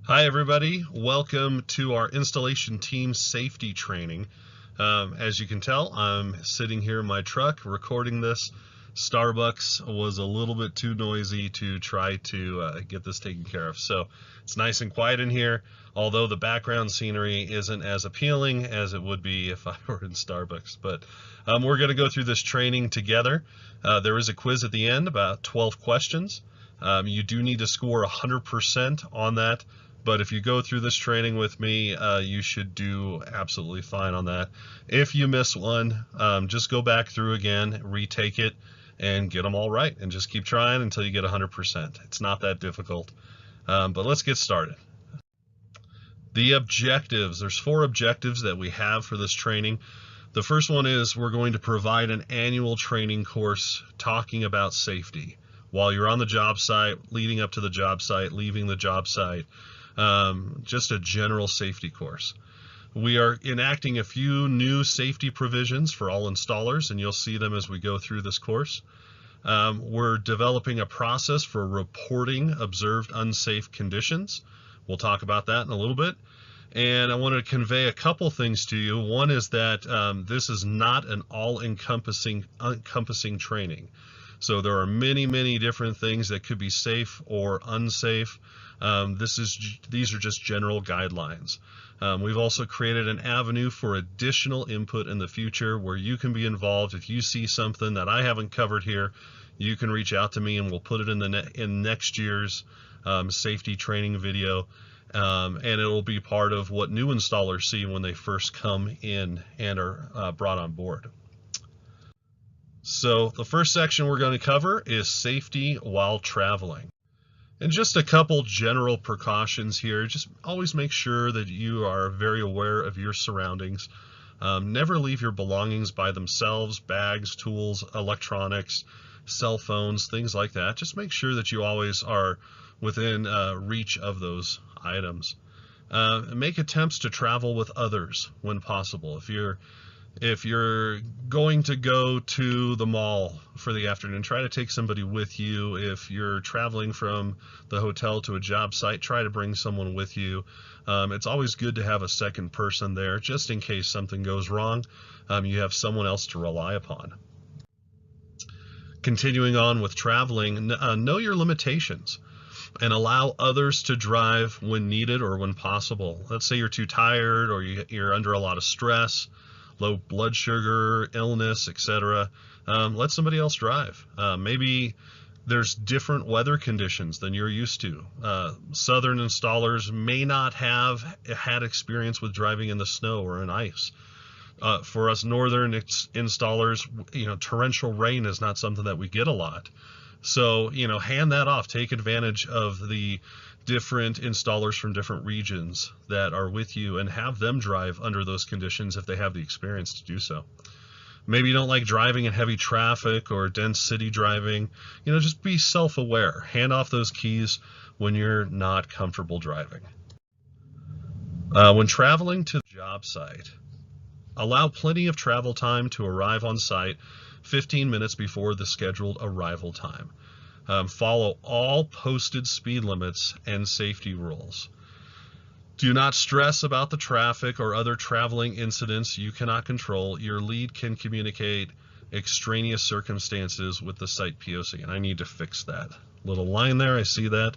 Hi everybody, welcome to our installation team safety training. As you can tell, I'm sitting here in my truck recording this. Starbucks was a little bit too noisy to try to get this taken care of. So it's nice and quiet in here, although the background scenery isn't as appealing as it would be if I were in Starbucks. But we're going to go through this training together. There is a quiz at the end, about 12 questions. You do need to score 100% on that. But if you go through this training with me, you should do absolutely fine on that. If you miss one, just go back through again, retake it, and get them all right. And just keep trying until you get 100%. It's not that difficult. But let's get started. The objectives. There's 4 objectives that we have for this training. The first one is we're going to provide an annual training course talking about safety. While you're on the job site, leading up to the job site, leaving the job site. Just a general safety course. We are enacting a few new safety provisions for all installers, and you'll see them as we go through this course. We're developing a process for reporting observed unsafe conditions. We'll talk about that in a little bit. And I want to convey a couple things to you. One is that this is not an all-encompassing training. So there are many different things that could be safe or unsafe. These are just general guidelines. We've also created an avenue for additional input in the future where you can be involved. If you see something that I haven't covered here, you can reach out to me and we'll put it in next year's safety training video. And it'll be part of what new installers see when they first come in and are brought on board. So the first section we're going to cover is safety while traveling. And just a couple general precautions here. Just always make sure that you are very aware of your surroundings. Never leave your belongings by themselves, bags, tools, electronics, cell phones, things like that. Just make sure that you always are within reach of those items. Make attempts to travel with others when possible. If you're going to go to the mall for the afternoon, try to take somebody with you. If you're traveling from the hotel to a job site, try to bring someone with you. It's always good to have a second person there just in case something goes wrong. You have someone else to rely upon. Continuing on with traveling, know your limitations and allow others to drive when needed or when possible. Let's say you're too tired or you're under a lot of stress, low blood sugar, illness, etc. Let somebody else drive. Maybe there's different weather conditions than you're used to. Southern installers may not have had experience with driving in the snow or in ice. For us northern installers, torrential rain is not something that we get a lot. So, hand that off. Take advantage of the different installers from different regions that are with you and have them drive under those conditions if they have the experience to do so. Maybe you don't like driving in heavy traffic or dense city driving. Just be self-aware. Hand off those keys when you're not comfortable driving. When traveling to the job site, allow plenty of travel time to arrive on site 15 minutes before the scheduled arrival time. Follow all posted speed limits and safety rules. Do not stress about the traffic or other traveling incidents you cannot control. Your lead can communicate extraneous circumstances with the site POC, and I need to fix that little line there. I see that.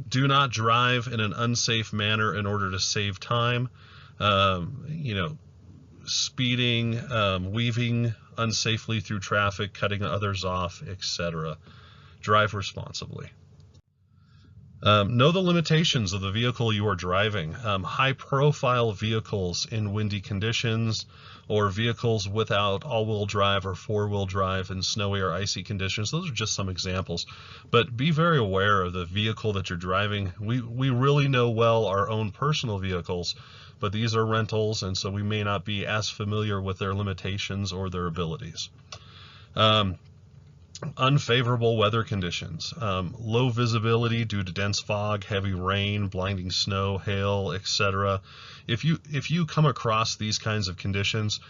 Do not drive in an unsafe manner in order to save time. Speeding, weaving unsafely through traffic, cutting others off, etc. Drive responsibly. Know the limitations of the vehicle you are driving. High-profile vehicles in windy conditions or vehicles without all-wheel drive or four-wheel drive in snowy or icy conditions. Those are just some examples. But be very aware of the vehicle that you're driving. We really know well our own personal vehicles, but these are rentals, and so we may not be as familiar with their limitations or their abilities. Unfavorable weather conditions, low visibility due to dense fog, heavy rain, blinding snow, hail, etc. If you come across these kinds of conditions,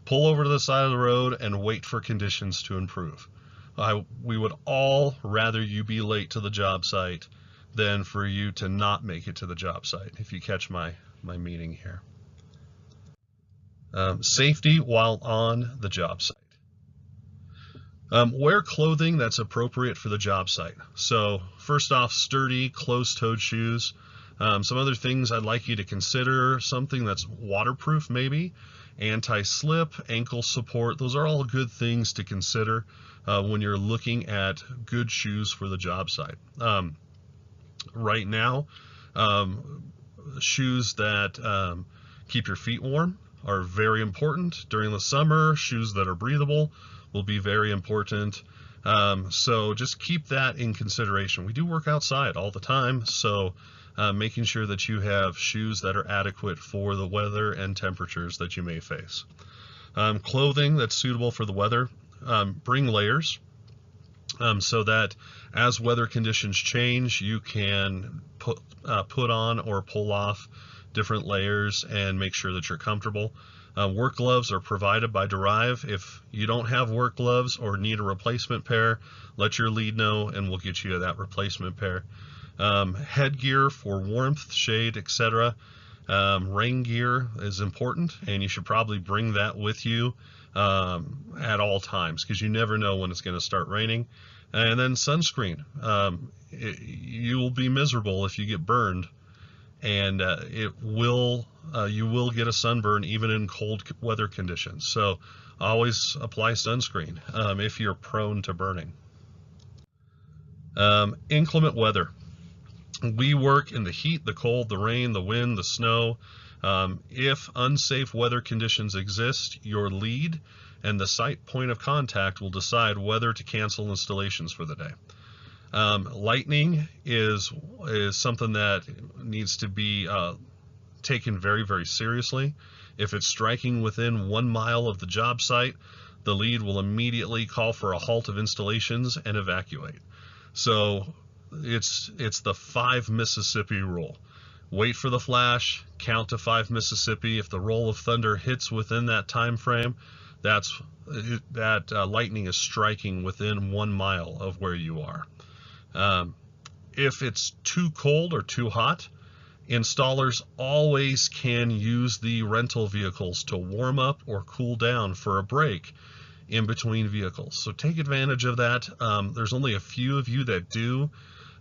pull over to the side of the road and wait for conditions to improve. We would all rather you be late to the job site than for you to not make it to the job site, if you catch my meaning here. Safety while on the job site. Wear clothing that's appropriate for the job site. So first off, sturdy, closed-toed shoes. Some other things I'd like you to consider: something that's waterproof, maybe, anti-slip, ankle support. Those are all good things to consider when you're looking at good shoes for the job site. Right now, shoes that keep your feet warm are very important. During the summer, shoes that are breathable will be very important. So just keep that in consideration. We do work outside all the time, so making sure that you have shoes that are adequate for the weather and temperatures that you may face. Clothing that's suitable for the weather. Bring layers so that as weather conditions change, you can put on or pull off different layers and make sure that you're comfortable. Work gloves are provided by DeRive. If you don't have work gloves or need a replacement pair, let your lead know and we'll get you that replacement pair. Headgear for warmth, shade, etc. Rain gear is important, and you should probably bring that with you at all times, because you never know when it's going to start raining. And then sunscreen. You will be miserable if you get burned, and you will get a sunburn even in cold weather conditions. So always apply sunscreen if you're prone to burning. Inclement weather. We work in the heat, the cold, the rain, the wind, the snow. If unsafe weather conditions exist, your lead and the site point of contact will decide whether to cancel installations for the day. Lightning is something that needs to be taken very, very seriously. If it's striking within 1 mile of the job site, the lead will immediately call for a halt of installations and evacuate. So it's the 5 Mississippi rule. Wait for the flash, count to 5 Mississippi. If the roll of thunder hits within that time frame, that lightning is striking within 1 mile of where you are. If it's too cold or too hot, installers always can use the rental vehicles to warm up or cool down for a break in between vehicles. So take advantage of that. There's only a few of you that do.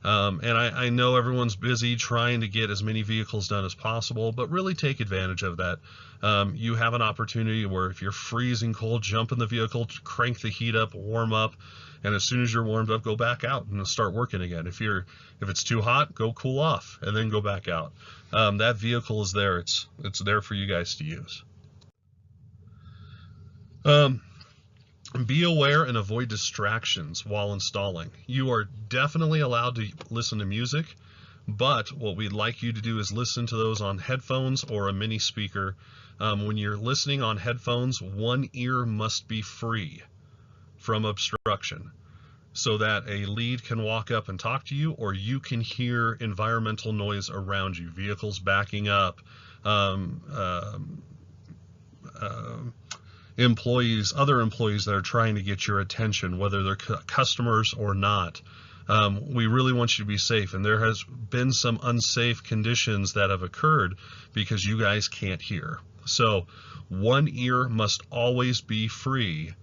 And I know everyone's busy trying to get as many vehicles done as possible, but really take advantage of that. You have an opportunity where if you're freezing cold, jump in the vehicle, crank the heat up, warm up, and as soon as you're warmed up, go back out and start working again. If it's too hot, go cool off and then go back out. That vehicle is there. It's there for you guys to use. Be aware and avoid distractions while installing. You are definitely allowed to listen to music, but what we'd like you to do is listen to those on headphones or a mini speaker. When you're listening on headphones, one ear must be free from obstruction so that a lead can walk up and talk to you, or you can hear environmental noise around you, vehicles backing up, other employees that are trying to get your attention, whether they're customers or not. We really want you to be safe, and there has been some unsafe conditions that have occurred because you guys can't hear. So one ear must always be free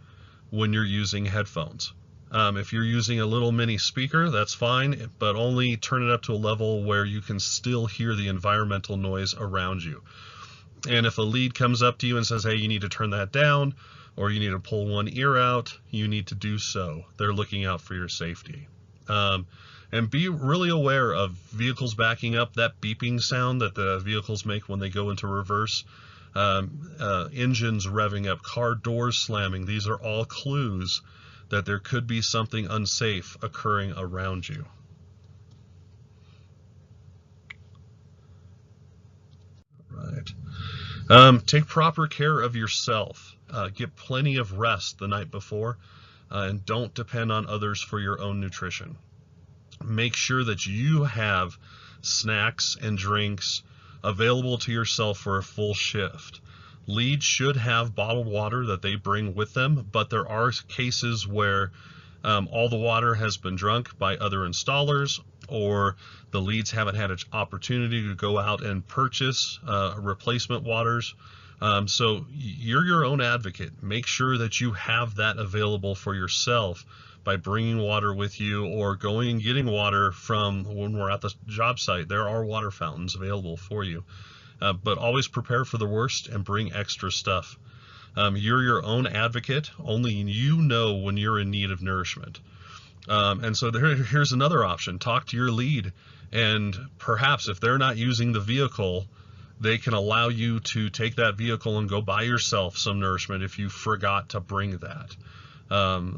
when you're using headphones. If you're using a little mini speaker, that's fine, but only turn it up to a level where you can still hear the environmental noise around you. And if a lead comes up to you and says, hey, you need to turn that down, or you need to pull one ear out, you need to do so. They're looking out for your safety. And be really aware of vehicles backing up, that beeping sound that the vehicles make when they go into reverse, engines revving up, car doors slamming. These are all clues that there could be something unsafe occurring around you. Right. Take proper care of yourself. Get plenty of rest the night before, and don't depend on others for your own nutrition. Make sure that you have snacks and drinks available to yourself for a full shift. Leads should have bottled water that they bring with them, but there are cases where all the water has been drunk by other installers, or the leads haven't had an opportunity to go out and purchase replacement waters. So you're your own advocate. Make sure that you have that available for yourself by bringing water with you or going and getting water from when we're at the job site. There are water fountains available for you. But always prepare for the worst and bring extra stuff. You're your own advocate. Only you know when you're in need of nourishment. And so here's another option. Talk to your lead, and perhaps if they're not using the vehicle, they can allow you to take that vehicle and go buy yourself some nourishment if you forgot to bring that.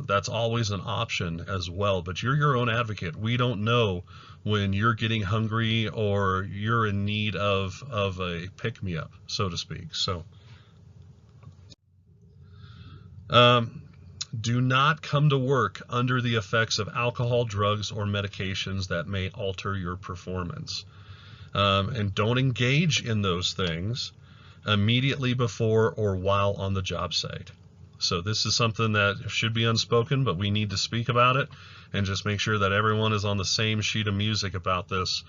That's always an option as well, but you're your own advocate. We don't know when you're getting hungry or you're in need of a pick-me-up, so to speak. So do not come to work under the effects of alcohol, drugs, or medications that may alter your performance. And don't engage in those things immediately before or while on the job site. So this is something that should be unspoken, but we need to speak about it and just make sure that everyone is on the same sheet of music about this.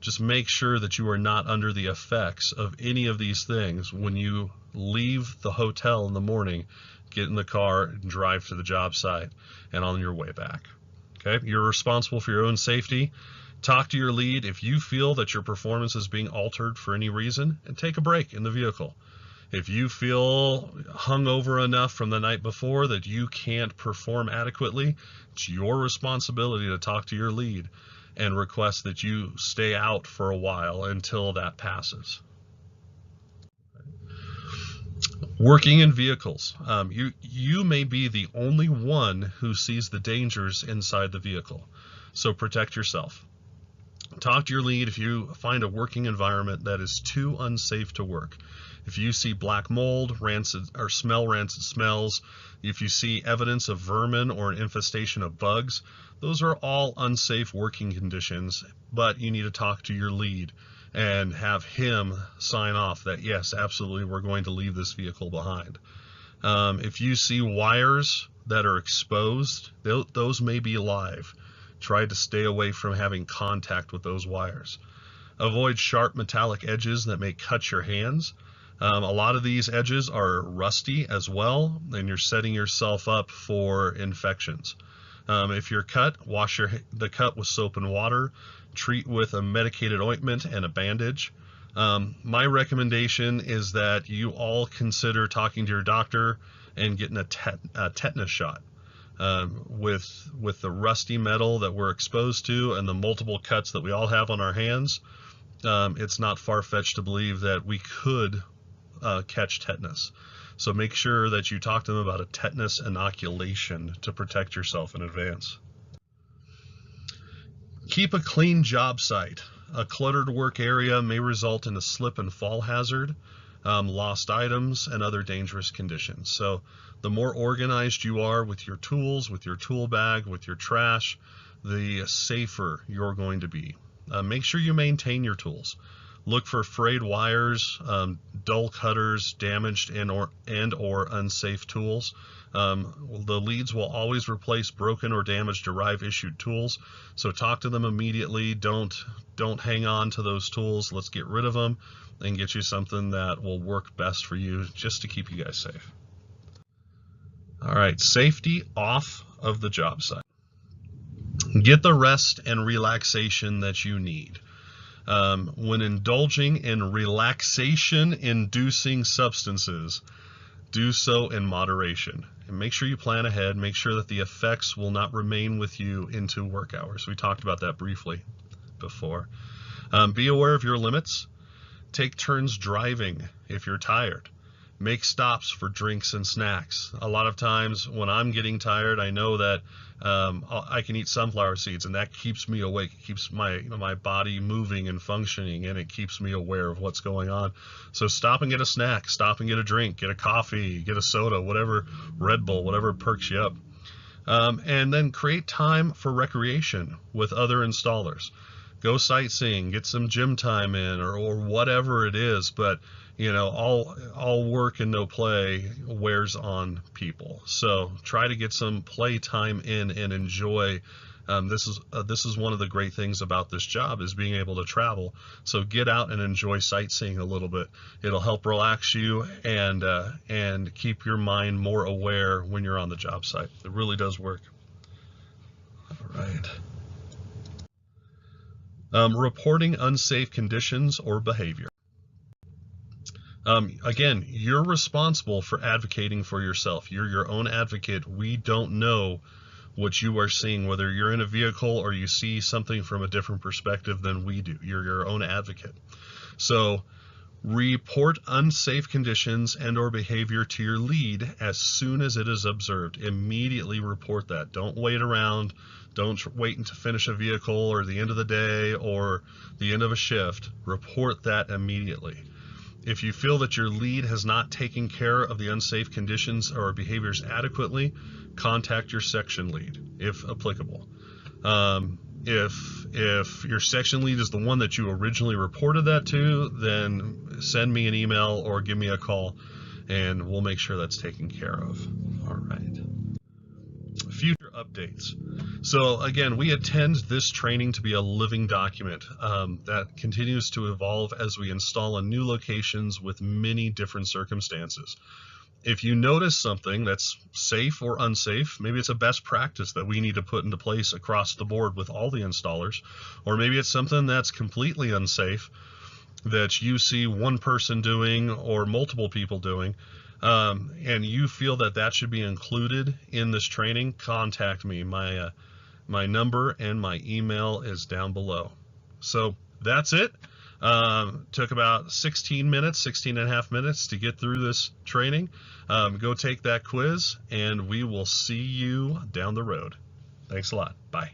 Just make sure that you are not under the effects of any of these things when you leave the hotel in the morning, get in the car and drive to the job site and on your way back. Okay, you're responsible for your own safety. Talk to your lead if you feel that your performance is being altered for any reason, and take a break in the vehicle. If you feel hungover enough from the night before that you can't perform adequately, it's your responsibility to talk to your lead and request that you stay out for a while until that passes. Working in vehicles. You may be the only one who sees the dangers inside the vehicle, so protect yourself. Talk to your lead if you find a working environment that is too unsafe to work. If you see black mold, rancid smells, if you see evidence of vermin or an infestation of bugs, those are all unsafe working conditions, but you need to talk to your lead and have him sign off that yes, absolutely, we're going to leave this vehicle behind. If you see wires that are exposed, those may be live. Try to stay away from having contact with those wires. Avoid sharp metallic edges that may cut your hands. A lot of these edges are rusty as well, and you're setting yourself up for infections. If you're cut, wash the cut with soap and water. Treat with a medicated ointment and a bandage. My recommendation is that you all consider talking to your doctor and getting a tetanus shot. With the rusty metal that we're exposed to and the multiple cuts that we all have on our hands, it's not far-fetched to believe that we could catch tetanus. So make sure that you talk to them about a tetanus inoculation to protect yourself in advance. Keep a clean job site. A cluttered work area may result in a slip and fall hazard, lost items, and other dangerous conditions. So the more organized you are with your tools, with your tool bag, with your trash, the safer you're going to be. Make sure you maintain your tools. Look for frayed wires, dull cutters, damaged and or unsafe tools. The leads will always replace broken or damaged DeRive issued tools. So talk to them immediately. Don't hang on to those tools. Let's get rid of them and get you something that will work best for you just to keep you guys safe. All right, safety off of the job site. Get the rest and relaxation that you need. When indulging in relaxation-inducing substances, do so in moderation. And make sure you plan ahead. Make sure that the effects will not remain with you into work hours. We talked about that briefly before. Be aware of your limits. Take turns driving if you're tired. Make stops for drinks and snacks. A lot of times when I'm getting tired, I know that I can eat sunflower seeds, and that keeps me awake. It keeps my body moving and functioning, and it keeps me aware of what's going on. So stop and get a snack, stop and get a drink, get a coffee, get a soda, whatever, Red Bull, whatever perks you up. And then create time for recreation with other installers. Go sightseeing, get some gym time in, or whatever it is, but all work and no play wears on people. So try to get some play time in and enjoy This is one of the great things about this job, is being able to travel. So get out and enjoy sightseeing a little bit. It'll help relax you and keep your mind more aware when you're on the job site. It really does work. All right. Reporting unsafe conditions or behavior. Again, you're responsible for advocating for yourself. You're your own advocate. We don't know what you are seeing, whether you're in a vehicle or you see something from a different perspective than we do. You're your own advocate. So report unsafe conditions and or behavior to your lead as soon as it is observed. Immediately report that. Don't wait around. Don't wait to finish a vehicle or the end of the day or the end of a shift. Report that immediately. If you feel that your lead has not taken care of the unsafe conditions or behaviors adequately, contact your section lead, if applicable. If your section lead is the one that you originally reported that to, then send me an email or give me a call, and we'll make sure that's taken care of. All right. Future updates. So again, we intend this training to be a living document that continues to evolve as we install in new locations with many different circumstances. If you notice something that's safe or unsafe, maybe it's a best practice that we need to put into place across the board with all the installers, or maybe it's something that's completely unsafe that you see one person doing or multiple people doing, and you feel that that should be included in this training, contact me. My number and my email is down below. So that's it. Took about 16 and a half minutes to get through this training. Go take that quiz, and we will see you down the road. Thanks a lot. Bye.